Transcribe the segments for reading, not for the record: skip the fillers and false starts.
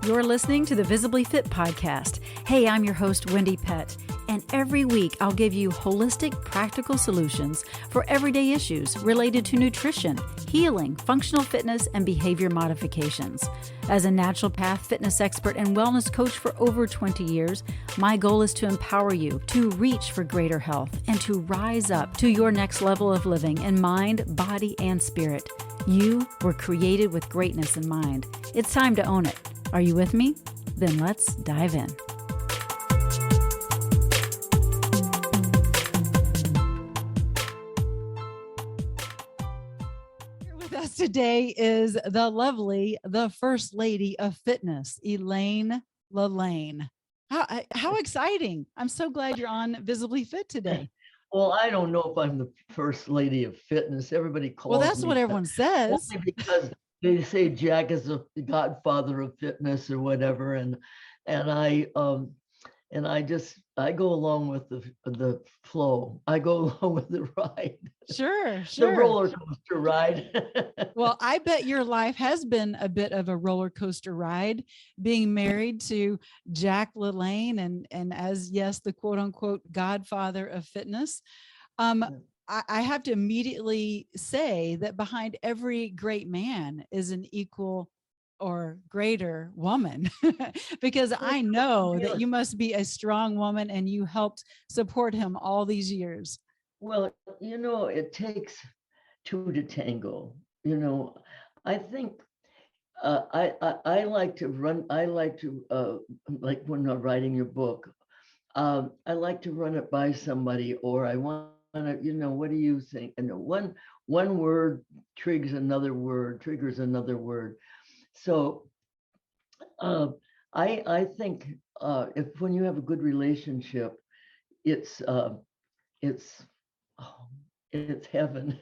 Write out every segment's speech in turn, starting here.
You're listening to the Visibly Fit podcast. Hey, I'm your host, Wendie Pett, and every week I'll give you holistic, practical solutions for everyday issues related to nutrition, healing, functional fitness, and behavior modifications. As a naturopath, fitness expert, and wellness coach for over 20 years, my goal is to empower you to reach for greater health and to rise up to your next level of living in mind, body, and spirit. You were created with greatness in mind. It's time to own it. Are you with me? Then let's dive in. Here with us today is the lovely, the First Lady of Fitness, Elaine Lalanne. How exciting. I'm so glad you're on Visibly Fit today. Well, I don't know if I'm the First Lady of Fitness. Everybody calls me. Well, that's what everyone says. Only because they say Jack is the Godfather of fitness or whatever, and I go along with the flow. I go along with the ride. Sure. The roller coaster ride. Well, I bet your life has been a bit of a roller coaster ride, being married to Jack Lalanne and as, yes, the quote unquote Godfather of fitness. I have to immediately say that behind every great man is an equal or greater woman, because I know that you must be a strong woman and you helped support him all these years. Well, it takes two to tango. I think I like to run. I like to like when I'm writing your book. I like to run it by somebody, or I want to, what do you think? And one word triggers another word. So I think if when you have a good relationship, it's heaven.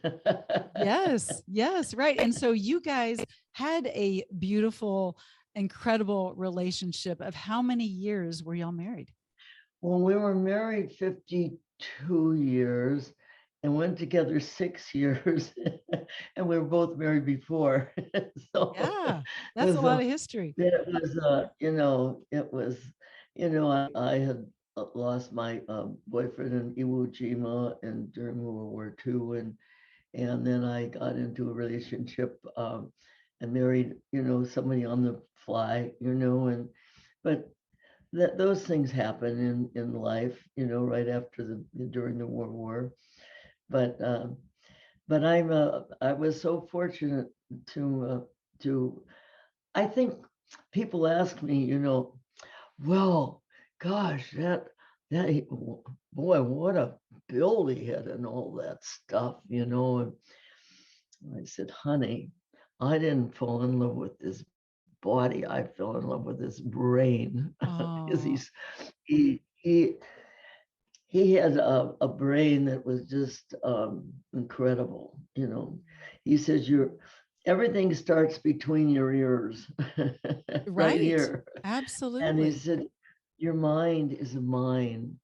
Yes, right. And so you guys had a beautiful, incredible relationship. Of how many years were y'all married? Well, we were married 52 years and went together 6 years, and we were both married before. So yeah, that's a lot of history. It was, I had lost my boyfriend in Iwo Jima and during World War II, and then I got into a relationship and married, somebody on the fly, but those things happen in life, right after during the World War. But I was so fortunate to I think people ask me, well, gosh, that boy, what a build he had and all that stuff, And I said, honey, I didn't fall in love with this body. I fell in love with his brain. Because he had a brain that was just incredible. He says everything starts between your ears. Right here. Absolutely. And he said, your mind is a mine.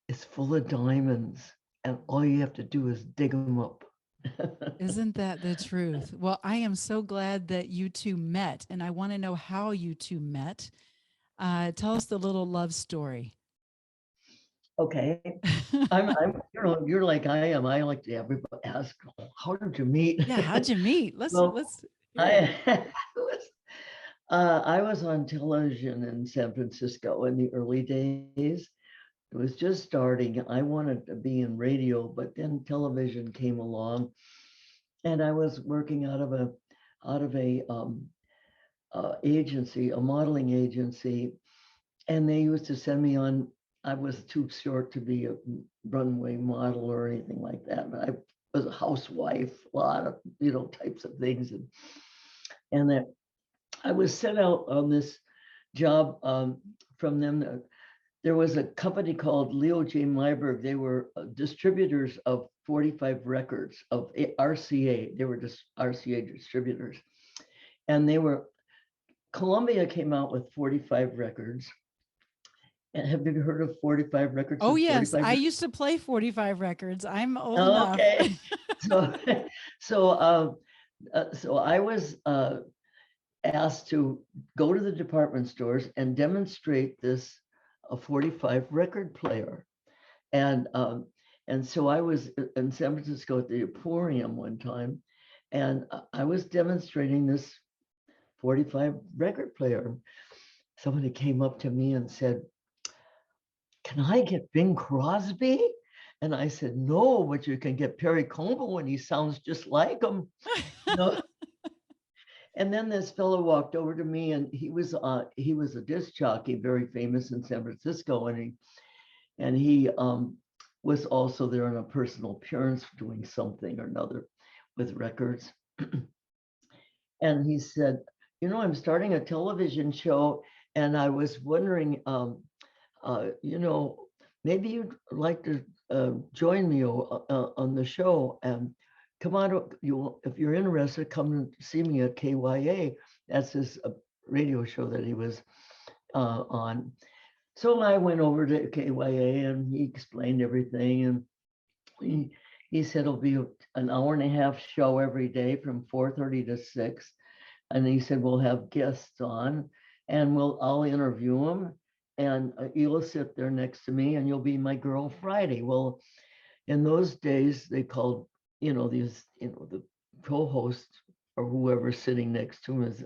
It's full of diamonds, and all you have to do is dig them up. Isn't that the truth? Well, I am so glad that you two met, and I want to know how you two met. Tell us the little love story. Okay, you're like I am. I like to have everybody ask, how did you meet? Yeah, how'd you meet? Let's. I was on television in San Francisco in the early days. It was just starting. I wanted to be in radio, but then television came along, and I was working out of a agency, a modeling agency, and they used to send me on. I was too short to be a runway model or anything like that, but I was a housewife, a lot of types of things, and that I was sent out on this job from them. There was a company called Leo J. Myberg. They were distributors of 45 records of RCA. They were just RCA distributors. And Columbia came out with 45 records. And have you heard of 45 records? Oh, yes. I used to play 45 records. I'm old enough. Okay. So I was at asked to go to the department stores and demonstrate this a 45 record player. And so I was in San Francisco at the Emporium one time, and I was demonstrating this 45 record player. Somebody came up to me and said, "Can I get Bing Crosby?" And I said, "No, but you can get Perry Como, and he sounds just like him." No. And then this fellow walked over to me, and he was a disc jockey, very famous in San Francisco, and he was also there on a personal appearance doing something or another with records. And he said, "I'm starting a television show, and I was wondering, maybe you'd like to join me on the show, and come on, if you're interested, come and see me at KYA." That's his radio show that he was on. So I went over to KYA, and he explained everything, and he said it'll be an hour-and-a-half show every day from 4:30 to 6. And he said we'll have guests on, and I'll interview them, and you'll sit there next to me, and you'll be my girl Friday. Well, in those days they called the co-host or whoever sitting next to him, as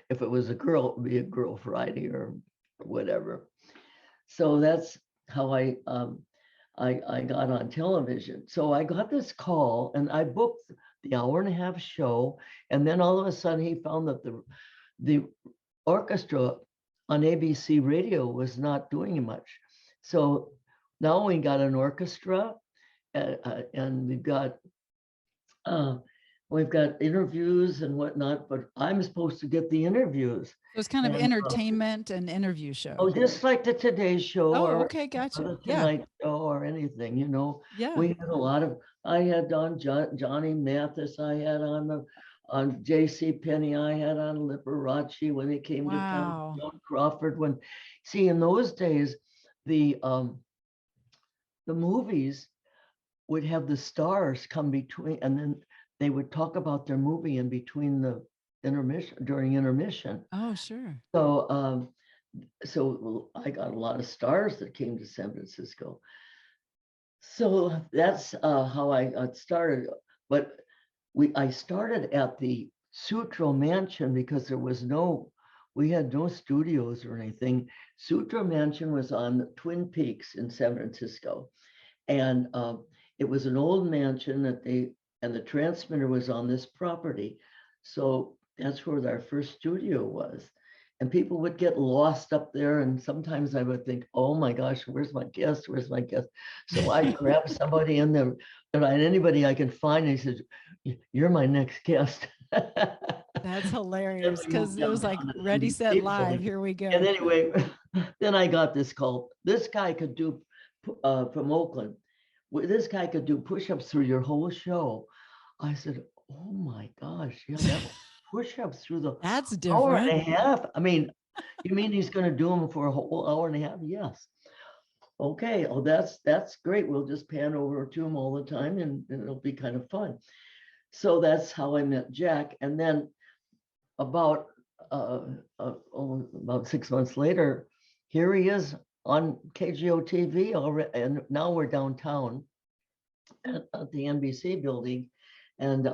if it was a girl, it would be a girl Friday or whatever. So that's how I got on television. So I got this call, and I booked the hour-and-a-half show, and then all of a sudden he found that the orchestra on ABC radio was not doing much. So now we got an orchestra, and we've got interviews and whatnot, but I'm supposed to get the interviews. It was kind of entertainment and interview show. Oh, just like the Today Show. Oh, okay, gotcha. Or the Tonight Show or anything, Yeah. We had a lot of. I had on Johnny Mathis. I had on J.C. Penney. I had on Liberace when he came to town. Joan Crawford. In those days, the movies would have the stars come between, and then they would talk about their movie in between the during intermission. Oh, sure. So I got a lot of stars that came to San Francisco. So that's how I got started. But I started at the Sutro Mansion because we had no studios or anything. Sutro Mansion was on Twin Peaks in San Francisco. And it was an old mansion and the transmitter was on this property. So that's where our first studio was. And people would get lost up there. And sometimes I would think, oh my gosh, where's my guest? Where's my guest? So I grabbed somebody in there, and anybody I can find. And he said, "You're my next guest." That's hilarious, because it was like ready, set, live. Here we go. And anyway, then I got this call. This guy could do, from Oakland, this guy could do push-ups through your whole show. I said, oh my gosh, yeah, push-ups through the That's different. hour and a half. I mean, you mean he's going to do them for a whole hour and a half? Yes. Okay. Oh, that's great. We'll just pan over to him all the time, and it'll be kind of fun. So that's how I met Jack. And then about 6 months later, here he is on KGO TV already, and now we're downtown at the NBC building, and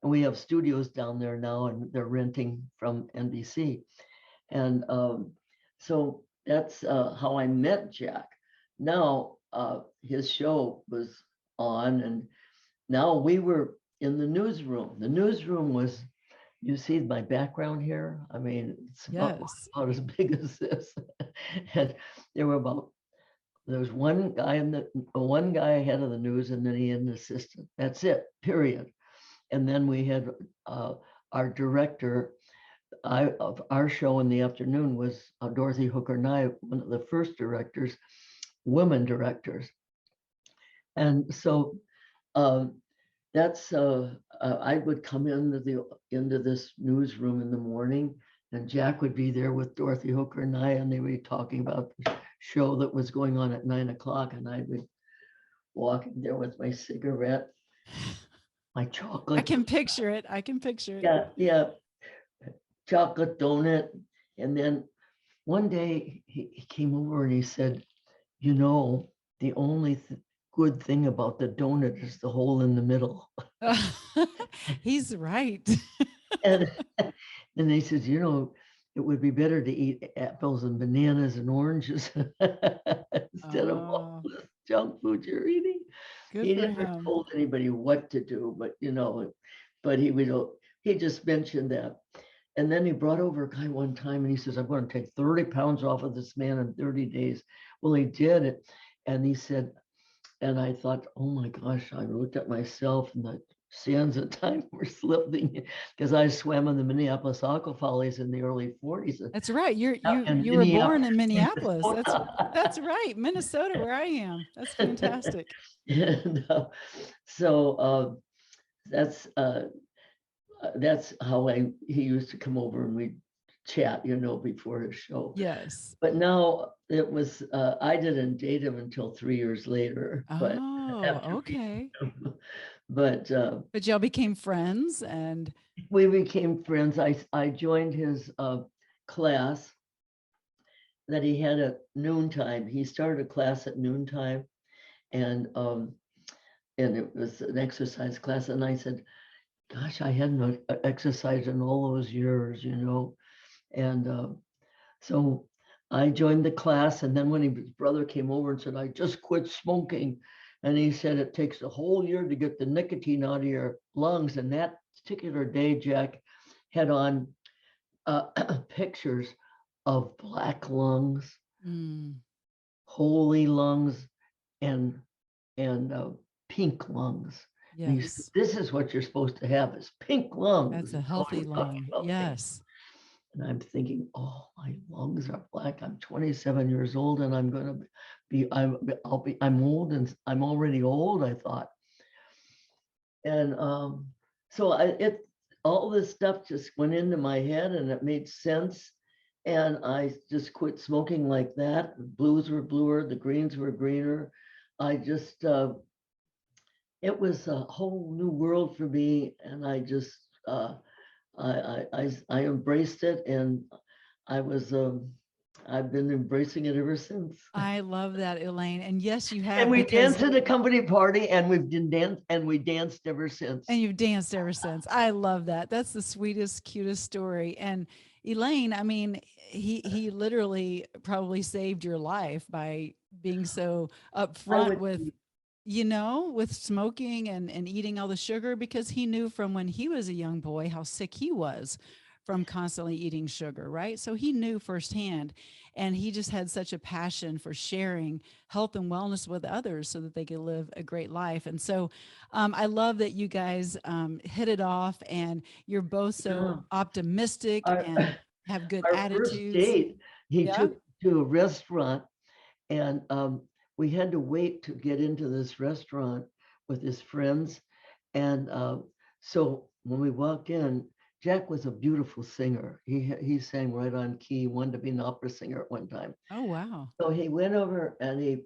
we have studios down there now, and they're renting from NBC, and so that's how I met Jack. Now his show was on, and now we were in the newsroom. The newsroom was, you see my background here? I mean, it's about as big as this. And there was one guy ahead of the news, and then he had an assistant. That's it, period. And then we had our director of our show in the afternoon was Dorothy Hooker Nye, one of the first directors, women directors. And so that's I would come into this newsroom in the morning, and Jack would be there with Dorothy Hooker Nye, and they would be talking about the show that was going on at 9 o'clock, and I would walk in there with my cigarette, my chocolate. I can picture it. Yeah. chocolate donut. And then one day he came over and he said, you know, the only good thing about the donut is the hole in the middle. He's right. And and he says, you know, it would be better to eat apples and bananas and oranges instead of all Oh, this junk food you're eating. good He for never him. told anybody what to do, but you know, but he just mentioned that. And then he brought over a guy one time and he says, I'm going to take 30 pounds off of this man in 30 days. Well, he did it. And he said, and I thought, oh my gosh, I looked at myself and the sands of time were slipping because I swam in the Minneapolis Aquafallies in the early 40s. That's right. In You were born Minneapolis, in Minneapolis. Minnesota. That's right. Minnesota, where I am. That's fantastic. And so that's that's how he used to come over and we'd chat, you know, before his show. Yes. But now it was I didn't date him until 3 years later, but Oh, after okay. but But y'all became friends and we became friends. I joined his class that he had at noontime. He started a class at noontime, and it was an exercise class. And I said, "Gosh, I hadn't exercised in all those years, you know." And so I joined the class. And then when his brother came over and said, "I just quit smoking," and he said it takes a whole year to get the nicotine out of your lungs. And that particular day, Jack had on pictures of black lungs, mm, holy lungs, and and pink lungs. And he said, yes, this is what you're supposed to have is pink lungs. that's a healthy lung. Smoking. Yes. And I'm thinking, oh, my lungs are black. I'm 27 years old and I'm going to I'm old and I'm already old, I thought. And so all this stuff just went into my head and it made sense. And I just quit smoking like that. The blues were bluer, the greens were greener. I just, it was a whole new world for me. And I just, I embraced it and I was, I've been embracing it ever since. I love that, Elaine. And yes, you And have, we because danced at a company party and we danced ever since. and you've danced ever since. I love that. That's the sweetest, cutest story. And Elaine, I mean, he literally probably saved your life by being so upfront with, with smoking and eating all the sugar, because he knew from when he was a young boy how sick he was from constantly eating sugar, right? So he knew firsthand, and he just had such a passion for sharing health and wellness with others so that they could live a great life. And so I love that you guys hit it off, and you're both so Yeah. optimistic Our, and have good our first attitudes. date, he Yeah. took to a restaurant and we had to wait to get into this restaurant with his friends. And so when we walked in, Jack was a beautiful singer. He sang right on key, wanted to be an opera singer at one time. Oh, wow. So he went over and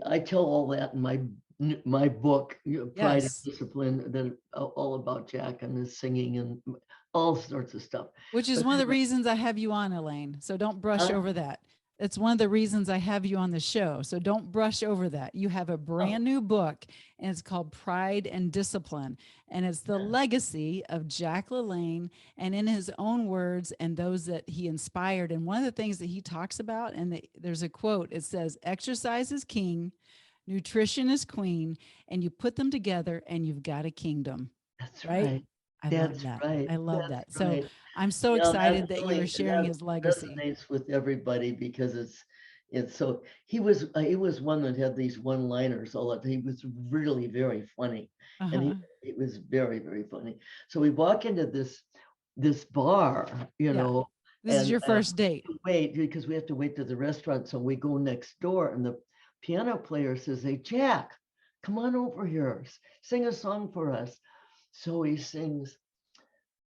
I tell all that in my book, Pride and Yes. Discipline, that all about Jack and his singing and all sorts of stuff. Which is But one of the reasons I have you on, Elaine. So don't brush over that. It's one of the reasons I have you on the show. So don't brush over that. You have a brand new book, and it's called Pride and Discipline. And it's the legacy of Jack Lalanne, and in his own words and those that he inspired. And one of the things that he talks about, and there's a quote, it says, exercise is king, nutrition is queen, and you put them together and you've got a kingdom. that's Right? right. I love That's that. right. I love That's that. So right. I'm so Yeah, excited that you are sharing his legacy. resonates with everybody because it's so he was one that had these one-liners all that he was really very funny. And Uh-huh. it was very, very funny. So we walk into this bar, you Yeah. know, This is and your first date. wait because we have to wait to the restaurant. So we go next door and the piano player says, "Hey, Jack, come on over here, sing a song for us." So he sings,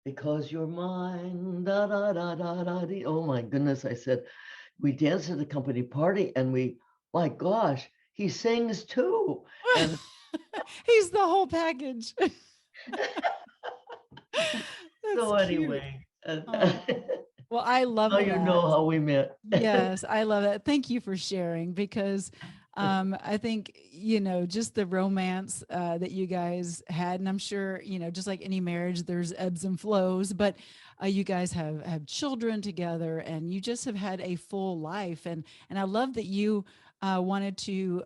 "Because you're mine, da da da da da dee." Oh my goodness, I said, we danced at the company party and my gosh, he sings too. And He's the whole package. That's so cute. anyway, And Oh, well, I love now you know that. how we met. Yes, I love that. Thank you for sharing because I think, just the romance that you guys had, and I'm sure, just like any marriage, there's ebbs and flows, but you guys have children together and you just have had a full life. And I love that you wanted to,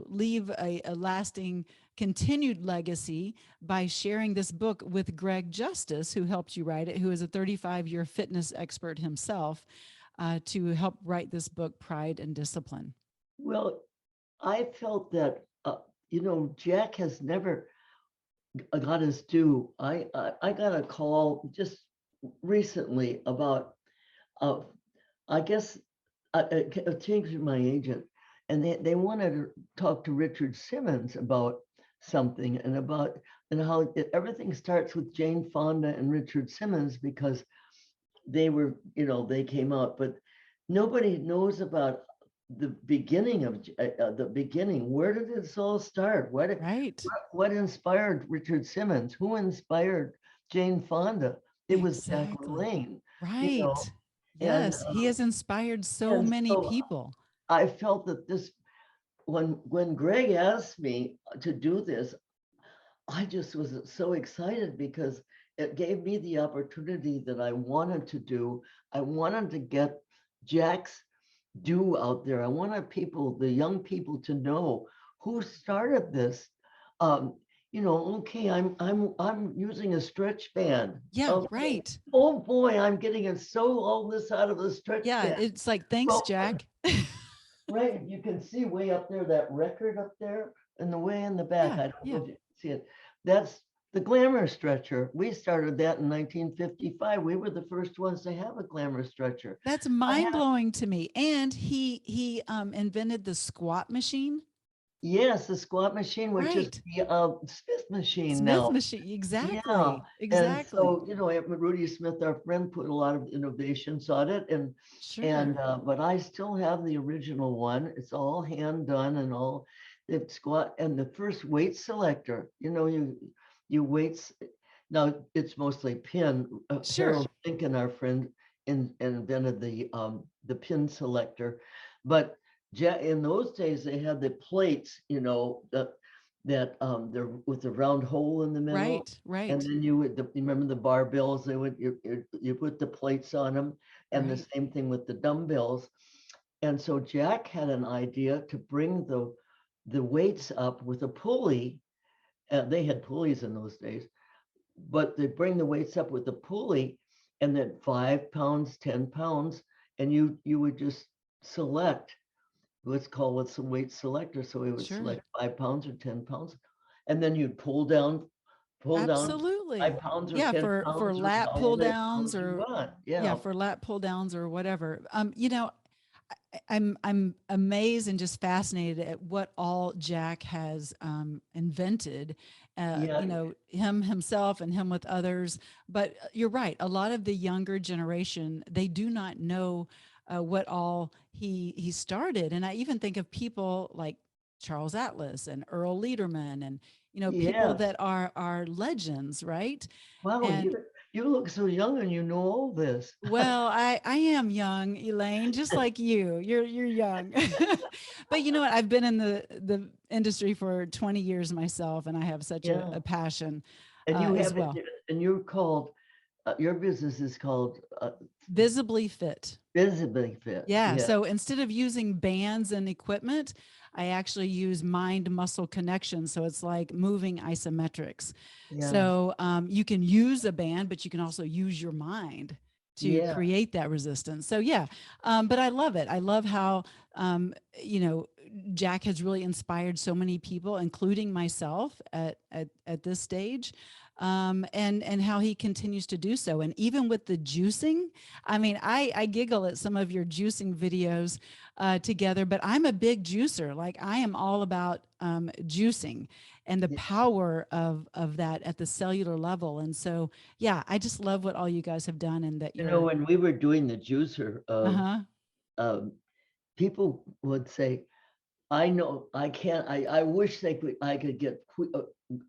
leave a lasting continued legacy by sharing this book with Greg Justice, who helped you write it, who is a 35-year fitness expert himself, to help write this book, Pride and Discipline. Well, I felt that, Jack has never got his due. I got a call just recently about, I guess, a change in my agent, and they wanted to talk to Richard Simmons about something and how everything starts with Jane Fonda and Richard Simmons because they came out, but nobody knows about the beginning of the beginning. Where did this all start? Right. What inspired Richard Simmons? Who inspired Jane Fonda? It was Jack Exactly. Lalanne, you know, Right. and Yes, he has inspired so and many so people. I felt that when Greg asked me to do this, I just was so excited because it gave me the opportunity that I wanted to do. I wanted to get Jack's due out there. I wanted the young people, to know who started this. Okay, I'm using a stretch band. Yeah, Okay. right. Oh boy, I'm getting all this out of the stretch Yeah, band. it's like, thanks, Well, Jack. right, you can see way up there, that record up there, and the way in the back, Yeah, I don't know yeah. if you can see it. That's the glamour stretcher. We started that in 1955. We were the first ones to have a glamour stretcher. That's I mind have, blowing to me. And he invented the squat machine. yes, the squat machine, which is Right. the Smith machine Smith now. machine. Yeah, Exactly. and Exactly. so Rudy Smith, our friend, put a lot of innovations on it, and Sure. but I still have the original one. It's all hand done and all. The squat and the first weight selector. You weights. Now it's mostly pin. Sure. Harold Lincoln, our friend, invented the pin selector, but in those days they had the plates. They're with the round hole in the middle, Right. and Right. then you remember the barbells. They would you put the plates on them, and the Right. same thing with the dumbbells. And so Jack had an idea to bring the weights up with a pulley. They had pulleys in those days, but they bring the weights up with a pulley, and then 5 pounds, 10 pounds, and you would just select what's the weight selector. So we would Sure. select 5 pounds or 10 pounds, and then you'd pull down five Absolutely. pounds or Yeah, ten for pounds or lat however pull many downs pounds you or want. yeah, Yeah. for lat pull downs or whatever. I'm amazed and just fascinated at what all Jack has invented. Yeah. Him himself and him with others. But you're right. A lot of the younger generation, they do not know what all he started. And I even think of people like Charles Atlas and Earl Lederman and people Yes. that are legends, right? Wow, And you look so young and you know all this. well, I am young, Elaine, just like you. You're young. But you know what? I've been in the industry for 20 years myself, and I have such Yeah. a passion And you as have it, well. and you're called, your business is called Visibly fit. Visibly Fit. Yeah. Yeah. So instead of using bands and equipment, I actually use mind muscle connection. So it's like moving isometrics. Yeah. So you can use a band, but you can also use your mind to Yeah. create that resistance. So yeah, but I love it. I love how, um, you know, Jack has really inspired so many people, including myself at this stage. And how he continues to do so. And even with the juicing, I mean, I giggle at some of your juicing videos together, but I'm a big juicer. Like I am all about juicing and the Yeah. power of that at the cellular level. And so, yeah, I just love what all you guys have done and that you're, When we were doing the juicer, uh-huh. um, people would say, I know I can't, I wish I could get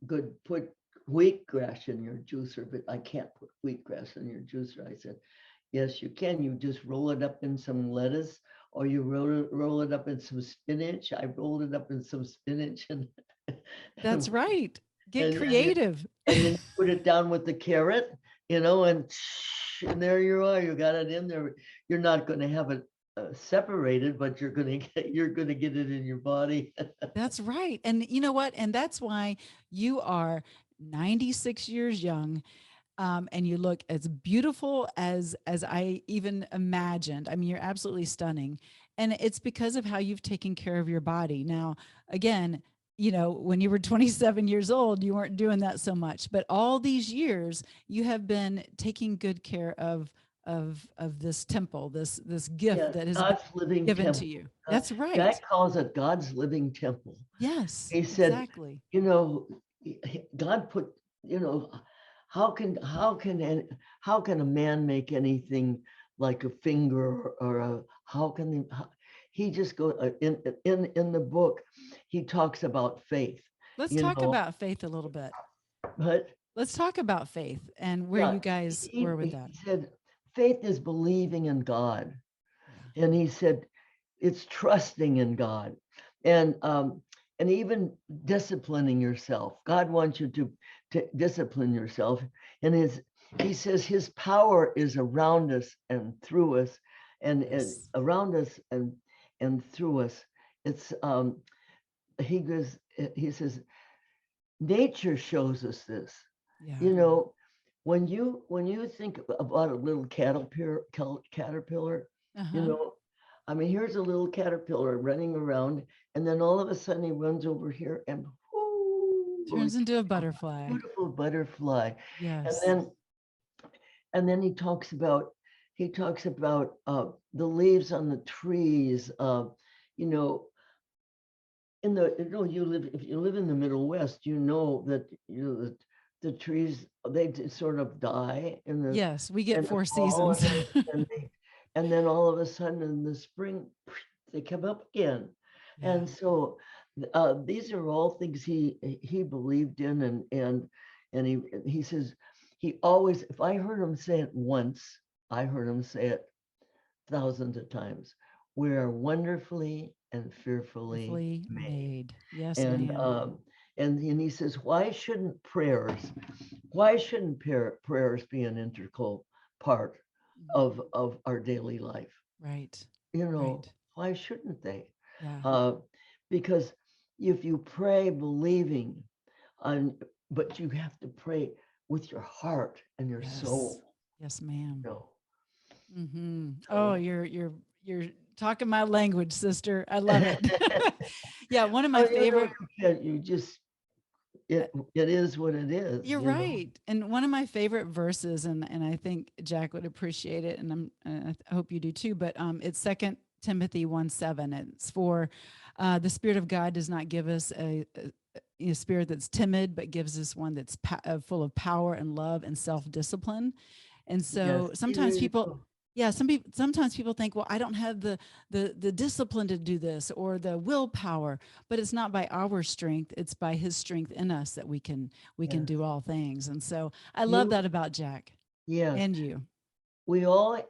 good, put wheatgrass in your juicer, but I can't put wheatgrass in your juicer. I said, yes, you can. You just roll it up in some lettuce, or you roll it up in some spinach. I rolled it up in some spinach and That's right. Get and creative. and then you put it down with the carrot, and there you are. You got it in there. You're not going to have it separated, but you're going to get it in your body. That's right. And you know what? And that's why you are 96 years young. And you look as beautiful as I even imagined. I mean, you're absolutely stunning. And it's because of how you've taken care of your body. Now, again, when you were 27 years old, you weren't doing that so much, but all these years you have been taking good care of this temple, this gift Yeah, that has God's been living given temple. to you. That's right. Jack calls it God's living temple. Yes, He said, exactly. God put, how can a man make anything like a finger or how can he just go in the book he talks about faith. Let's you talk know about faith a little bit. but Let's talk about faith and where yeah, you guys were with he that. said faith is believing in God, Yeah. and he said it's trusting in God, and even disciplining yourself. God wants you to discipline yourself, and he says his power is around us and through us, and Yes. around us and through us. It's he says nature shows us this. Yeah. When you think about a little caterpillar, Uh-huh. I mean, here's a little caterpillar running around, and then all of a sudden he runs over here and whoo, Turns into a butterfly. beautiful butterfly. And Yes. then he talks about the leaves on the trees. You know, if you live in the Middle West, you know that the trees they sort of die Yes, we in get the 4 fall, seasons. and then all of a sudden in the spring they come up again. Yeah. And so these are all things he believed in, and he says he always, if I heard him say it once, I heard him say it thousands of times. We are wonderfully and fearfully Carefully made. made. Yes, And ma'am. and he says, why shouldn't prayers be an integral part Mhm. of our daily life? Right. You know, Right. why shouldn't they? Yeah. Because if you pray believing, on, but you have to pray with your heart and your Yes. soul. Yes, ma'am. No. Mm-hmm. Oh, So you're talking my language, sister. I love it. Yeah, one of my oh, favorite. you just it is what it is. You're right. And one of my favorite verses, and I think Jack would appreciate it, and I hope you do too. But it's 2 Timothy 1:7. It's for the Spirit of God does not give us a spirit that's timid, but gives us one that's full of power and love and self-discipline. And so Yes. sometimes people, yeah, sometimes people think, well, I don't have the discipline to do this or the willpower, but it's not by our strength, it's by his strength in us that we can Yes. do all things. And so I love You that about Jack yes. and you. We all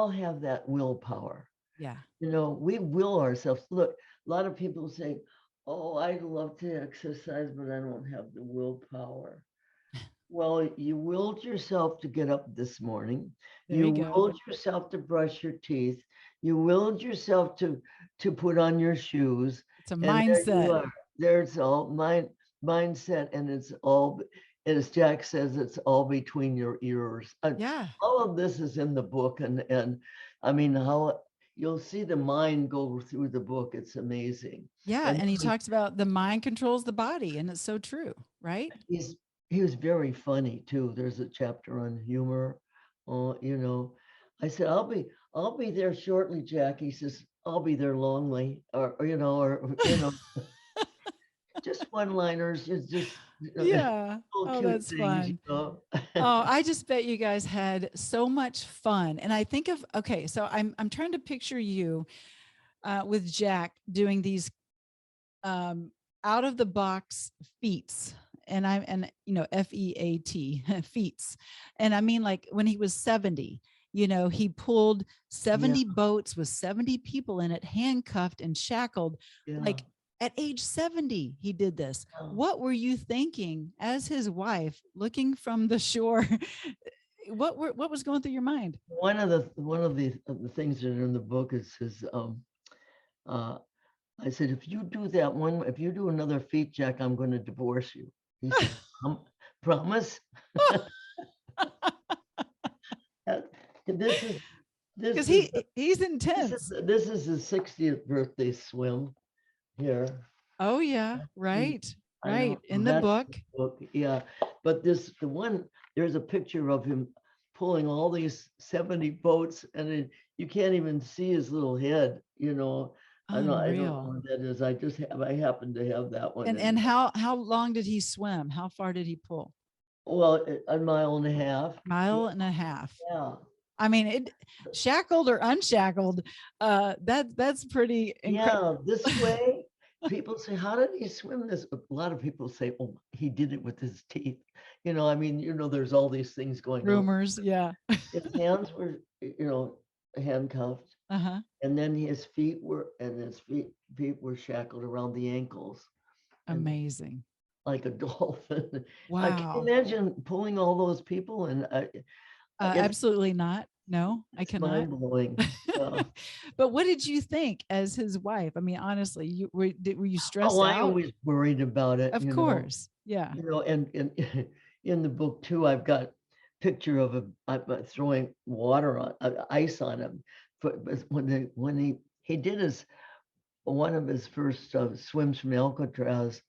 have that willpower. Yeah. We will ourselves. Look, a lot of people say, oh, I'd love to exercise, but I don't have the willpower. Well, you willed yourself to get up this morning. There You you go. willed yourself to brush your teeth. You willed yourself to put on your shoes. It's a And there you mindset. are. There's all mindset, and it's all, as Jack says, it's all between your ears. Yeah. All of this is in the book, and I mean how you'll see the mind go through the book. It's amazing. Yeah. And And he talks about the mind controls the body, and it's so true, right? he was very funny too. There's a chapter on humor. I said, I'll be there shortly, Jack. He says, I'll be there longly, or just one-liners, just Yeah. little Oh, cute that's things, fun. Oh, I just bet you guys had so much fun. And I think of, okay, so I'm trying to picture you with Jack doing these out of the box feats. and FEAT, feats. And I mean, like when he was 70, he pulled 70 boats with 70 people in it, handcuffed and shackled, like at age 70, he did this. What were you thinking as his wife looking from the shore? What was going through your mind? One of the things that are in the book is his I said, if you do another feat, Jack, I'm going to divorce you. He said, promise. This is Because he's intense. This is his 60th birthday swim here. Oh yeah, right. In the book. Yeah, but there's a picture of him pulling all these 70 boats, and you can't even see his little head, I don't know what that is. I happen to have that one. And how long did he swim? How far did he pull? Well, a mile and a half. Mile and a half. Yeah. I mean, shackled or unshackled, that's pretty incredible. Yeah, this way, people say, how did he swim this? A lot of people say, oh, he did it with his teeth. There's all these things going Rumors, on. yeah. His hands were, handcuffed. Uh-huh. And then his feet were shackled around the ankles. Amazing. Like a dolphin. Wow. Can you imagine pulling all those people? And absolutely not. No, I cannot. Mind-blowing. But what did you think as his wife? I mean, honestly, were you stressed out? I always worried about it. Of course. Yeah. And in the book too, I've got a picture of I'm throwing ice on him. When he did one of his first swims from Alcatraz,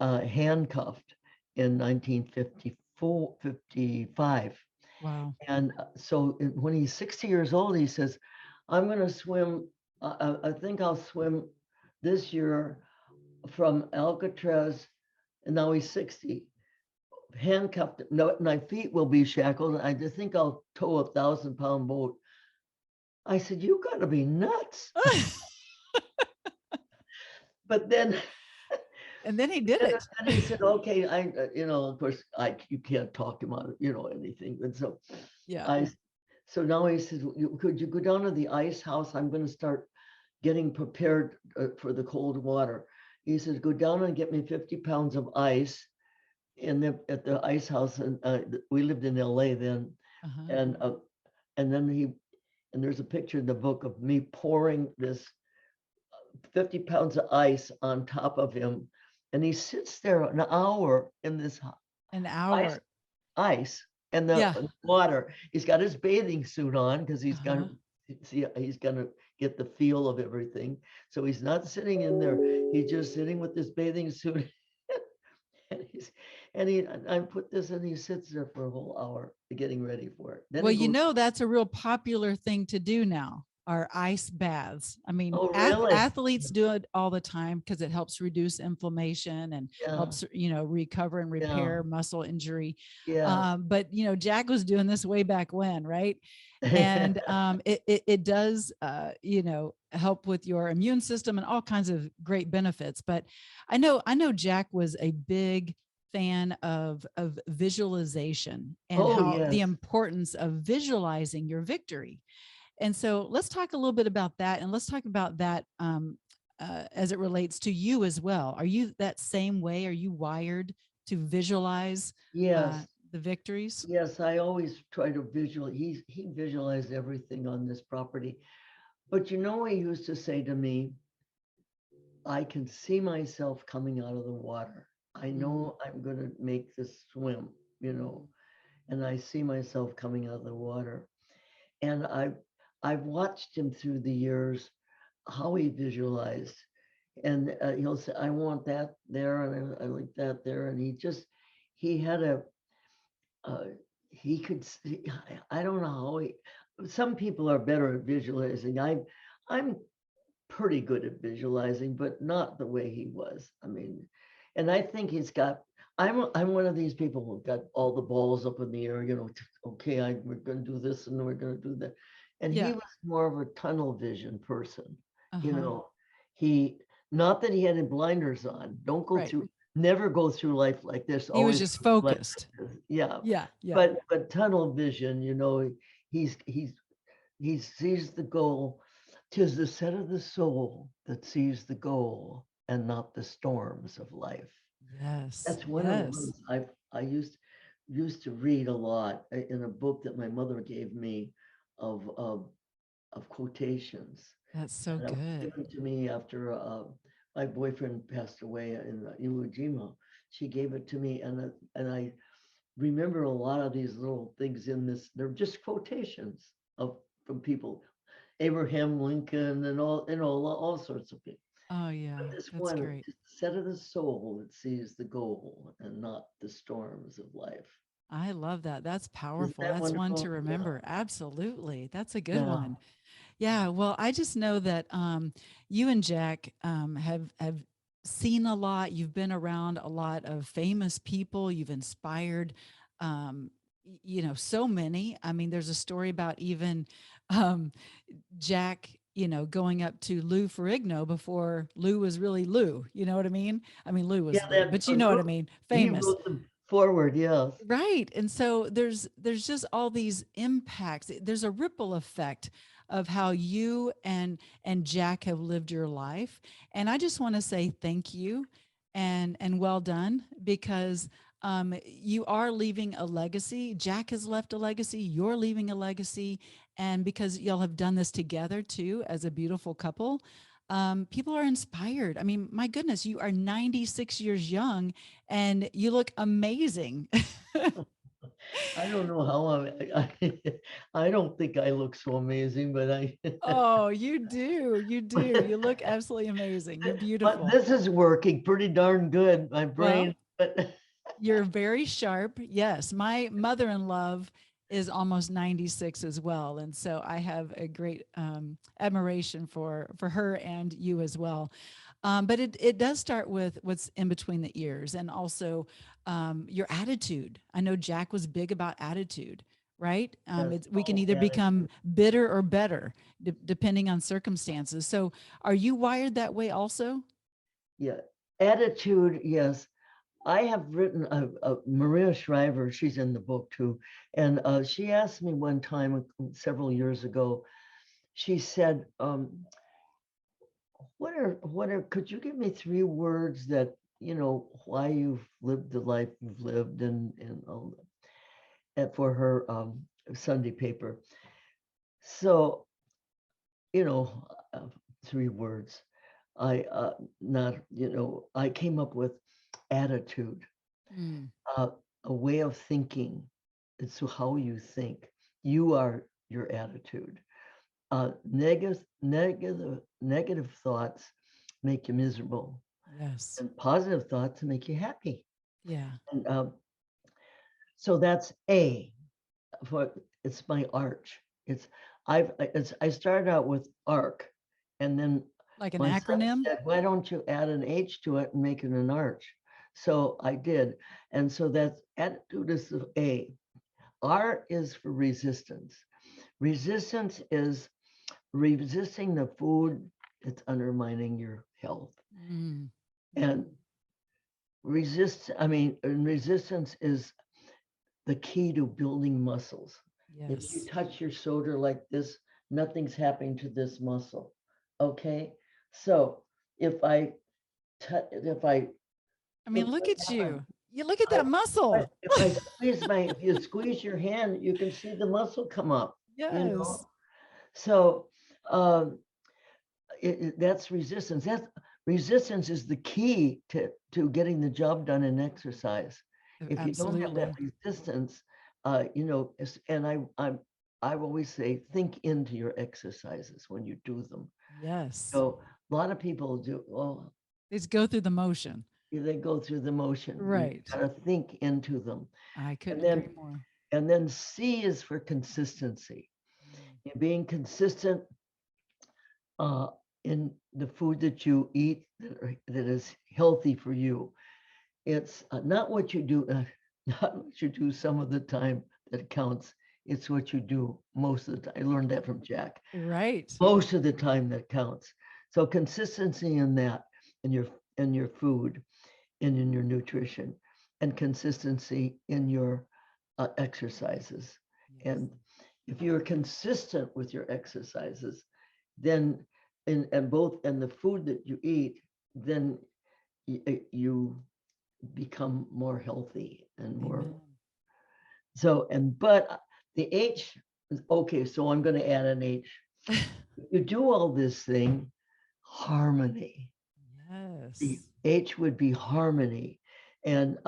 handcuffed in 1955. Wow. And so when he's 60 years old, he says, I'm going to swim. I think I'll swim this year from Alcatraz. And now he's 60, handcuffed. No, my feet will be shackled. I just think I'll tow a 1,000-pound boat. I said, you got to be nuts. But then. And then he did it. And he said, okay, of course, you can't talk him out of, anything. And so, so now he says, could you go down to the ice house? I'm going to start getting prepared for the cold water. He says, go down and get me 50 pounds of ice at the ice house. And we lived in LA then. Uh-huh. And then there's a picture in the book of me pouring this 50 pounds of ice on top of him. And he sits there an hour in this ice and the water. He's got his bathing suit on because he's going to get the feel of everything. So he's not sitting in there. He's just sitting with this bathing suit. I put this and he sits there for a whole hour getting ready for it. Then that's a real popular thing to do now. Are ice baths. I mean, really? Athletes do it all the time because it helps reduce inflammation and helps, recover and repair muscle injury. Yeah. But Jack was doing this way back when, right? And it does, help with your immune system and all kinds of great benefits. But I know Jack was a big fan of visualization and the importance of visualizing your victory. And so let's talk a little bit about that. And let's talk about that as it relates to you as well. Are you that same way? Are you wired to visualize the victories? Yes, I always try to visualize. He visualized everything on this property. But he used to say to me, I can see myself coming out of the water. I know I'm going to make this swim, and I see myself coming out of the water. And I've watched him through the years, how he visualized, and he'll say, I want that there, and I like that there. And he had he could see, I don't know how some people are better at visualizing. I'm pretty good at visualizing, but not the way he was. I mean, and I think I'm one of these people who got all the balls up in the air, okay, we're going to do this and we're going to do that. And he was more of a tunnel vision person. He, not that he had blinders on. Don't go through never go through life like this. He was Always just go through life focused. like this. Yeah. Yeah, yeah. But tunnel vision, he's he sees the goal. 'Tis the set of the soul that sees the goal and not the storms of life. Yes, That's one of the yes. ones I used to read a lot in a book that my mother gave me of quotations. That's so And it was good. given to me after my boyfriend passed away in Iwo Jima. She gave it to me, and I remember a lot of these little things in this. They're just quotations of from people, Abraham Lincoln, and all sorts of people. Oh yeah, But this that's one, great. it's the set of the soul that sees the goal and not the storms of life. I love that. That's Isn't powerful. that That's one to wonderful? Yeah, remember. Absolutely. That's a good yeah, one. Yeah, well, I just know that you and Jack have seen a lot. You've been around a lot of famous people. You've inspired, so many. I mean, there's a story about even um, Jack, going up to Lou Ferrigno before Lou was really Lou. You know what I mean? I mean, Lou yeah. was Lou, That but you know what I mean? he Famous. wrote the forward. Yes, Right. And so there's just all these impacts. There's a ripple effect of how you and Jack have lived your life. And I just want to say thank you and well done because you are leaving a legacy. Jack has left a legacy. You're leaving a legacy. And because y'all have done this together too as a beautiful couple, people are inspired. I mean, my goodness, you are 96 years young and you look amazing. I don't know how I don't think I look so amazing, but I. Oh, you do. You do. You look absolutely amazing. You're But beautiful. this is working pretty darn good. My Well, brain, but you're very sharp. Yes, my mother-in-law is almost 96 as well, and so I have a great admiration for her and you as well. But it does start with what's in between the ears, and also your attitude. I know Jack was big about attitude, right? yes, We can oh, either become attitude. bitter or better, depending on circumstances. So, are you wired that way also? Yeah, attitude. Yes, I have written Maria Shriver. She's in the book too, and she asked me one time several years ago. She said, "What are? Could you give me 3 words that why you've lived the life you've lived and all that?" And for her Sunday paper. So you know, 3 words. I not I came up with attitude, Mm, uh, a way of thinking. It's how you think. You are your attitude. Negative thoughts make you miserable, yes. and positive thoughts make you happy. Yeah. And so that's A. For it's my arch. I started out with arc, and then Like an my son acronym? said, "Why don't you add an H to it and make it an arch?" So I did, and so that's attitude is the A. R is for resistance. Resistance is resisting the food that's undermining your health, Mm, and resistance is the key to building muscles. If you yes. touch your shoulder like this, nothing's happening to this muscle. Okay, so if I if I I mean, look look what at happened, you. You look at I that muscle. if you squeeze your hand, you can see the muscle come up. You Yes. know, so um, that's resistance. Resistance is the key to getting the job done in exercise. If you don't have that Absolutely. resistance, and I always say, think into your exercises when you do them. Yes. So a lot of people do, well, It's go through the motion. they go through the motion. You Right. gotta think into them. I And couldn't then agree more. and then C is for consistency. Mm, And being consistent uh, in the food that you eat that is healthy for you. It's not what you do, not what you do some of the time that counts. It's what you do most of the time. I learned that from Jack. right. Most of the time that counts. So consistency in that, in your food, and in your nutrition, and consistency in your exercises. And if you're consistent with your exercises, then and both and the food that you eat, then you become more healthy and more. Amen. So but the H is okay. So I'm going to add an H. You do all this thing, harmony. Yes. The H would be harmony, and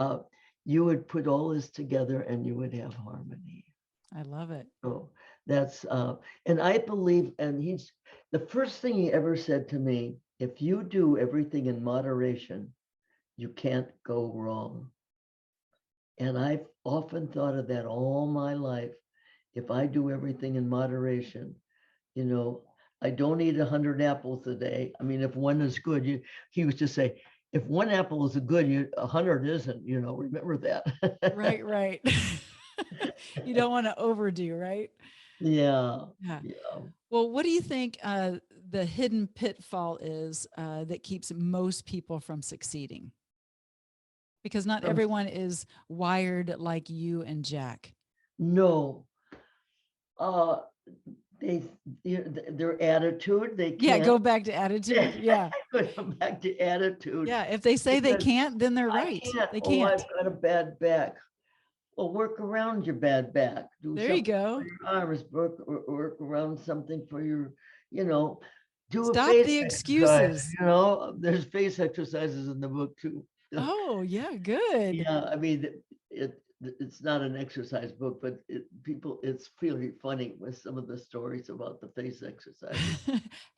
you would put all this together, and you would have harmony. I love it. So that's and I believe, and he's the first thing he ever said to me: if you do everything in moderation, you can't go wrong. And I've often thought of that all my life. If I do everything in moderation, I don't eat 100 apples a day. I mean, if one is good, he used to say, if one apple is good, 100 isn't, remember that. Right, right. You don't want to overdo, right? Yeah. Yeah. Yeah. Well, what do you think the hidden pitfall is that keeps most people from succeeding? Because not everyone is wired like you and Jack. No. Their attitude, they can't. Yeah, go back to attitude. Yeah. Go back to attitude. Yeah. If they say they can't, then they're right. They can't. I've got a bad back. Well, work around your bad back. Do There you something go. for your arms. Work around something for your, do a Stop face the exercise, excuses. There's face exercises in the book too. Oh, yeah, good. Yeah, I mean, it's not an exercise book, but it's really funny with some of the stories about the face exercises.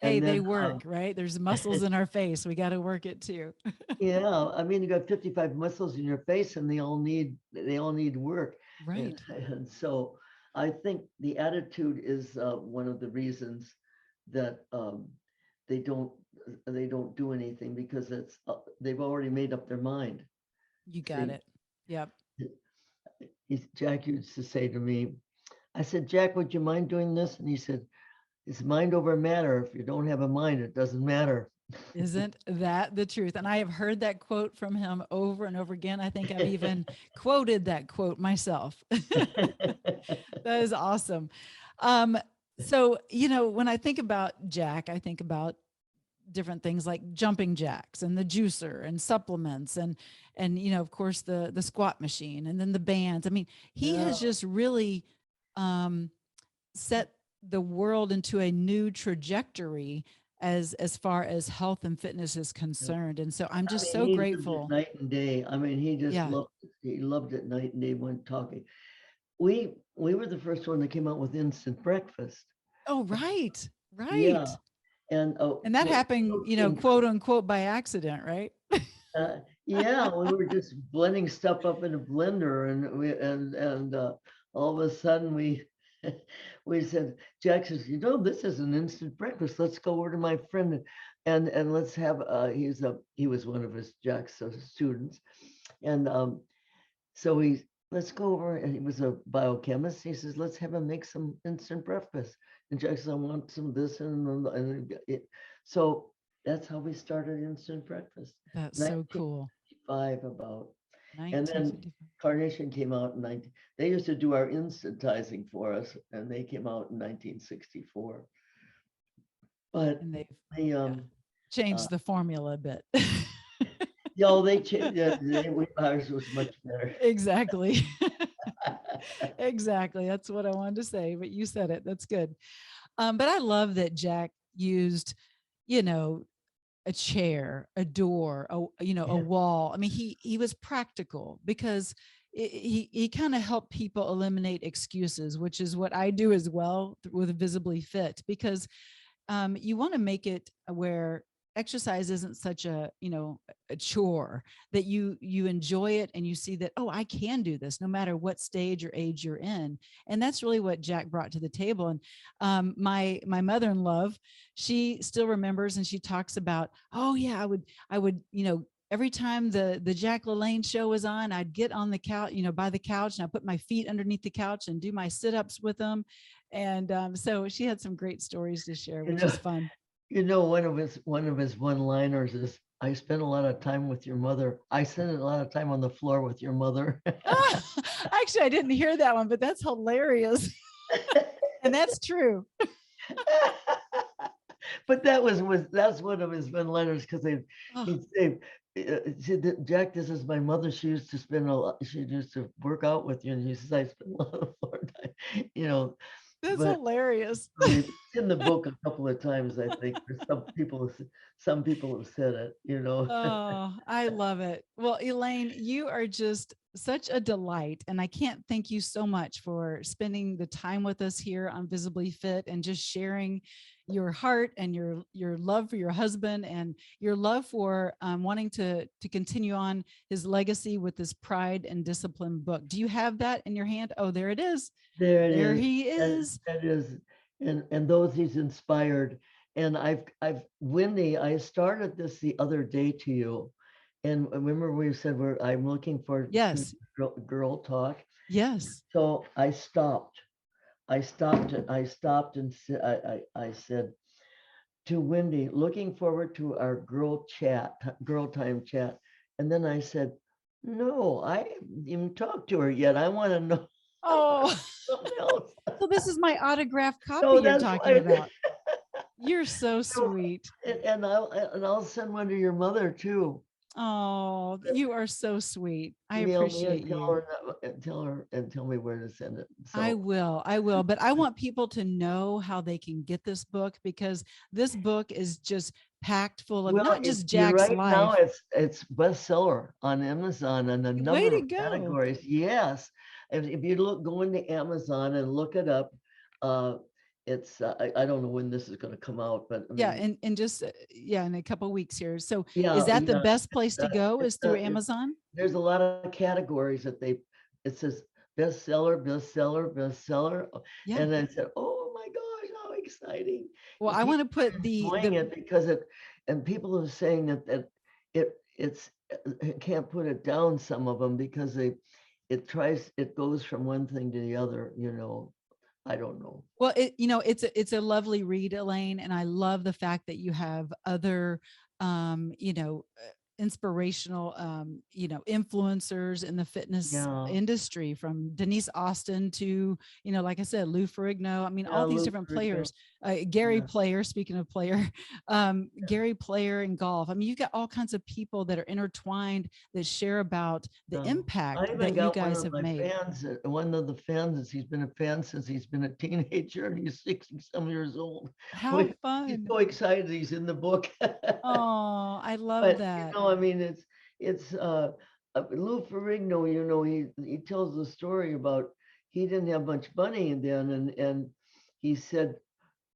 Hey, And they then, work, right? There's muscles in our face. We got to work it too. yeah, I mean, you got 55 muscles in your face, and they all need work. Right. And so I think the attitude is one of the reasons that they don't do anything, because they've already made up their mind. You got it. Yep. Jack used to say to me, I said, Jack, would you mind doing this? And he said, it's mind over matter. If you don't have a mind, it doesn't matter. Isn't that the truth? And I have heard that quote from him over and over again. I think I've even quoted that quote myself. That is awesome. So, when I think about Jack, I think about different things like jumping jacks and the juicer and supplements and of course the squat machine and then the bands. I mean, he has just really set the world into a new trajectory as far as health and fitness is concerned. And so I'm just so grateful. Night and day. I mean, he just loved it night and day when talking. We were the first one that came out with instant breakfast. Oh, right. Yeah. And that happened, quote unquote, by accident, right? Yeah, we were just blending stuff up in a blender, and all of a sudden we said, Jack says, this is an instant breakfast. Let's go over to my friend and let's have he was one of Jack's students, and so let's go over, and he was a biochemist. He says, let's have him make some instant breakfast. And Jack says, I want some of this, so that's how we started instant breakfast. That's so cool. 5 about. And then Carnation came out in they used to do our instantizing for us, and they came out in 1964. But they changed the formula a bit. They changed. Ours was much better. Exactly. Exactly. That's what I wanted to say, but you said it. That's good. But I love that Jack used, a chair, a door, a wall. I mean, he was practical, because he kind of helped people eliminate excuses, which is what I do as well with Visibly Fit, because you want to make it where exercise isn't such a chore, that you enjoy it and you see that, oh, I can do this no matter what stage or age you're in. And that's really what Jack brought to the table. And my mother-in-law, she still remembers, and she talks about, oh yeah, I would every time the Jack Lalanne show was on, I'd get on the couch, by the couch, and I put my feet underneath the couch and do my sit-ups with them. And so she had some great stories to share, which is fun. One of his one-liners is, I spent a lot of time with your mother. I spent a lot of time on the floor with your mother. Actually, I didn't hear that one, but that's hilarious. And that's true. But that's one of his fun letters, because he'd say, Jack, this is my mother. She used to spend a lot. She used to work out with you, and he says I spent a lot of floor time, That's But hilarious. it's in the book a couple of times, I think. For some people have said it. Oh, I love it. Well, Elaine, you are just such a delight. And I can't thank you so much for spending the time with us here on Visibly Fit and just sharing your heart and your love for your husband and your love for wanting to continue on his legacy with this Pride and Discipline book. Do you have that in your hand? Oh, there it is. There it There is. he is. That is, and those he's inspired. And I've Wendie, I started this the other day to you. And remember we said I'm looking for Yes. girl talk. Yes. So I stopped and I said to Wendie, looking forward to our girl time chat. And then I said, no, I haven't even talked to her yet. I want to know Oh, something else. so this is my autographed copy So you're that's talking why- about. You're so So- sweet. And I'll send one to your mother too. Oh, you are so sweet. I Email me appreciate and tell you. her and tell me where to send it. I So will. But I want people to know how they can get this book, because this book is just packed full of not just you're Jack's right now life. it's bestseller on Amazon and a Way number to of go. categories. Yes, if you go into Amazon and look it up, it's I don't know when this is going to come out, but I Yeah, mean, and just in a couple of weeks here. So yeah, is that the yeah, best place to go? it's Is through it's- Amazon? there's a lot of categories that it says bestseller, Yeah. and I said, oh my gosh, how exciting! Well, And I want to people are put the enjoying it because and people are saying that it can't put it down, some of them, because it goes from one thing to the other, I don't know. Well, it's a lovely read, Elaine, and I love the fact that you have other, inspirational, influencers in the fitness Yeah. industry, from Denise Austin to, like I said, Lou Ferrigno. I mean, all these Lou different Ferrigno. players. Gary Yeah. Player, speaking of player, Gary Player in golf. I mean, you got all kinds of people that are intertwined that share about the I impact even that you got guys have made. one of the fans, he's been a fan since he's been a teenager, and he's 60-some years old. How He's fun. so excited he's in the book. Oh, I love But that. I mean, it's Lou Ferrigno, he tells the story about he didn't have much money then, and he said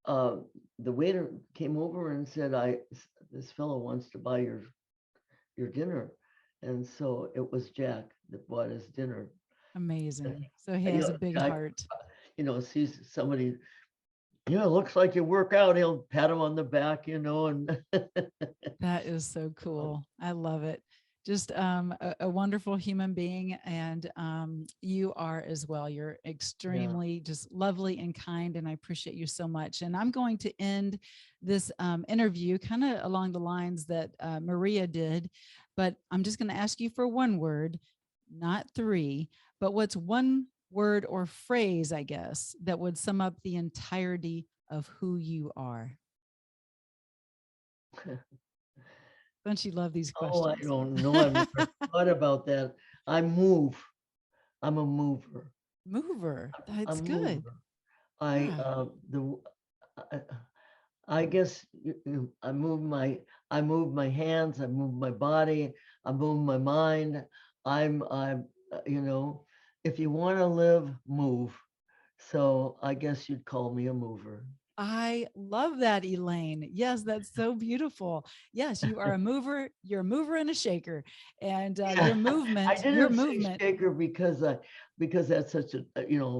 the waiter came over and said, this fellow wants to buy your dinner. And so it was Jack that bought his dinner. Amazing. So he has a big Jack, heart. Sees somebody, looks like you work out, he'll pat him on the back, and That is so cool. I love it. Just a wonderful human being. And you are as well. You're extremely just lovely and kind. And I appreciate you so much. And I'm going to end this interview kind of along the lines that Maria did. But I'm just going to ask you for one word, not three. But what's one word or phrase, I guess, that would sum up the entirety of who you are? Don't you love these questions? Oh, I don't know. I've never thought about that. I'm a mover. Mover. That's I'm a good. mover. I guess I move my hands, I move my body, I move my mind. I'm if you want to live, move. So I guess you'd call me a mover. I love that, Elaine. Yes, that's so beautiful. Yes, you are a mover. You're a mover and a shaker, and your movement. I didn't your say movement. shaker because that's such a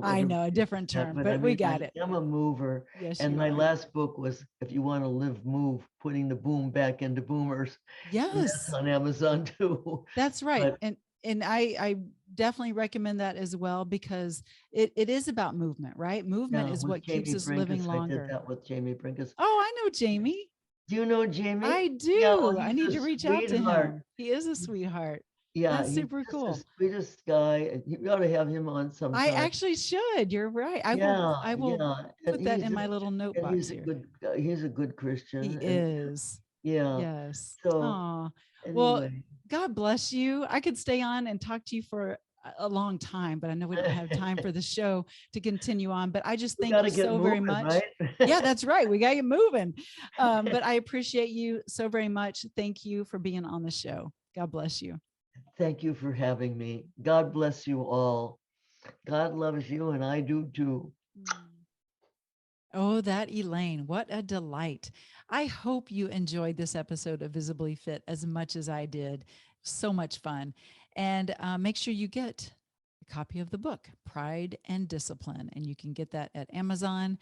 I know a different term, but we got it. I'm a mover. Yes, And you my are. last book was If You Want to Live, Move, putting the boom back into boomers. And that's Yes, on Amazon too. that's right. But And I definitely recommend that as well, because it is about movement, right? Movement is with what keeps Jamie us living Brinkus, I longer. did that with Jamie Brinkus. Oh, I know Jamie. Do you know Jamie? I do. Yeah, well, I he's need a to reach out to sweetheart. him. He is a sweetheart. Yeah, That's he's super just cool. the sweetest guy. And you ought to have him on sometime. I actually should. You're right. I will yeah. put that in he's my little note and box he's a here. good guy. He's a good Christian. He and is. yeah. Yes. So Aw. Well, anyway, God bless you. I could stay on and talk to you for a long time, but I know we don't have time for the show to continue on. But I just we thank gotta you get so very moving, much. right? Yeah, that's right. We got to get moving. But I appreciate you so very much. Thank you for being on the show. God bless you. Thank you for having me. God bless you all. God loves you, and I do too. Oh, that Elaine, what a delight. I hope you enjoyed this episode of Visibly Fit as much as I did. So much fun. And make sure you get a copy of the book, Pride and Discipline. And you can get that at Amazon.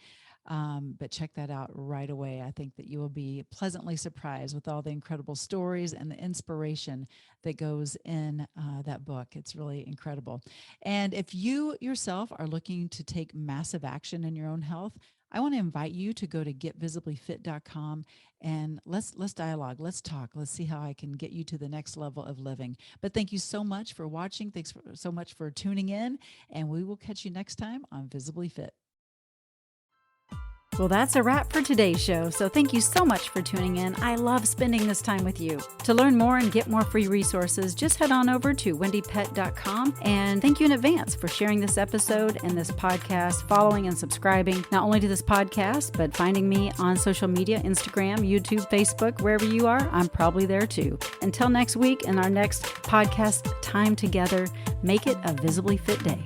But check that out right away. I think that you will be pleasantly surprised with all the incredible stories and the inspiration that goes in that book. It's really incredible. And if you yourself are looking to take massive action in your own health, I want to invite you to go to getvisiblyfit.com and let's dialogue. Let's talk. Let's see how I can get you to the next level of living. But thank you so much for watching. Thanks so much for tuning in. And we will catch you next time on Visibly Fit. Well, that's a wrap for today's show, so thank you so much for tuning in. I love spending this time with you. To learn more and get more free resources, just head on over to wendiepett.com, and thank you in advance for sharing this episode and this podcast, following and subscribing not only to this podcast, but finding me on social media, Instagram, YouTube, Facebook, wherever you are, I'm probably there too. Until next week and our next podcast time together, make it a Visibly Fit day.